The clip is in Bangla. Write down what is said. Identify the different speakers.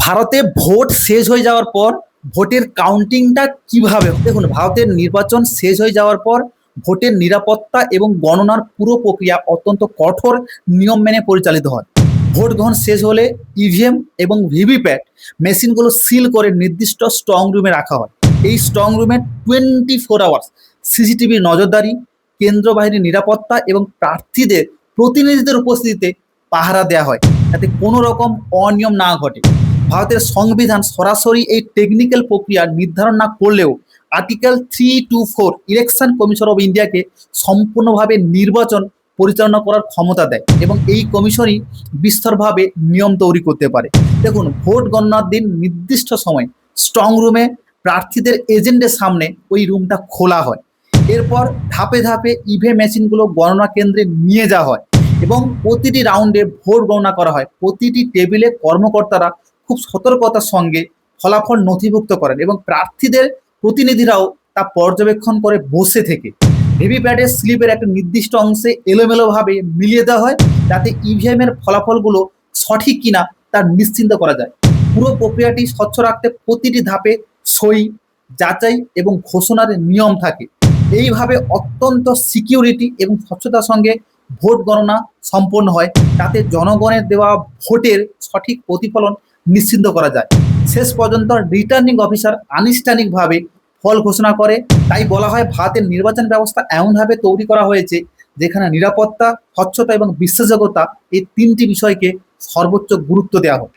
Speaker 1: ভারতে ভোট শেষ হয়ে যাওয়ার পর ভোটের কাউন্টিংটা কিভাবে হয়? দেখুন, ভারতের নির্বাচন শেষ হয়ে যাওয়ার পর ভোটের নিরাপত্তা এবং গণনার পুরো প্রক্রিয়া অত্যন্ত কঠোর নিয়ম মেনে পরিচালিত হয়। ভোট গ্রহণ শেষ হলে ইভিএম এবং ভিভিপ্যাট মেশিনগুলো সিল করে নির্দিষ্ট স্ট্রং রুমে রাখা হয়। এই স্ট্রং রুমে 24 আওয়ার্স সিসিটিভি নজরদারি, কেন্দ্র বাহিনীর নিরাপত্তা এবং প্রার্থীদের প্রতিনিধিদের উপস্থিতিতে পাহারা দেওয়া হয়, যাতে কোনো রকম অনিয়ম না ঘটে। ভারতের সংবিধান সরাসরি এই টেকনিক্যাল প্রক্রিয়া নির্ধারণ না করলেও আর্টিকেল 324 ইলেকশন কমিশন অফ ইন্ডিয়াকে সম্পূর্ণভাবে নির্বাচন পরিচালনা করার ক্ষমতা দেয় এবং এই কমিশনই বিস্তরভাবে নিয়ম তৈরি করতে পারে। দেখুন, ভোট গণনার দিন নির্দিষ্ট সময় স্ট্রং রুমে প্রার্থীদের এজেন্টের সামনে ওই রুমটা খোলা হয়। এরপর ধাপে ধাপে ইভিএম মেশিনগুলো গণনা কেন্দ্রে নিয়ে যাওয়া হয় এবং প্রতিটি রাউন্ডে ভোট গণনা করা হয়। প্রতিটি টেবিলে কর্মকর্তারা খুব সতর্কতার সঙ্গে ফলাফল নথিভুক্ত করেন এবং প্রার্থীদের প্রতিনিধিরাও তা পর্যবেক্ষণ করে বসে থেকে ভিভিপ্যাটের স্লিপের একটা নির্দিষ্ট অংশে এলোমেলোভাবে মিলিয়ে দেওয়া হয়, যাতে ইভিএম এর ফলাফলগুলো সঠিক কিনা তা নিশ্চিন্ত করা যায়। পুরো প্রক্রিয়াটি স্বচ্ছ রাখতে প্রতিটি ধাপে সই, যাচাই এবং ঘোষণার নিয়ম থাকে। এইভাবে অত্যন্ত সিকিউরিটি এবং স্বচ্ছতার সঙ্গে ভোট গণনা সম্পন্ন হয়, যাতে জনগণের দেওয়া ভোটের সঠিক প্রতিফলন নিশ্চিন্ত করা যায়। শেষ পর্যন্ত রিটার্নিং অফিসার আনুষ্ঠানিকভাবে ফল ঘোষণা করে। তাই বলা হয়, ভারতের নির্বাচন ব্যবস্থা এমনভাবে তৈরি করা হয়েছে যেখানে নিরাপত্তা, স্বচ্ছতা এবং বিশ্বাসযোগ্যতা এই তিনটি বিষয়কে সর্বোচ্চ গুরুত্ব দেওয়া হয়।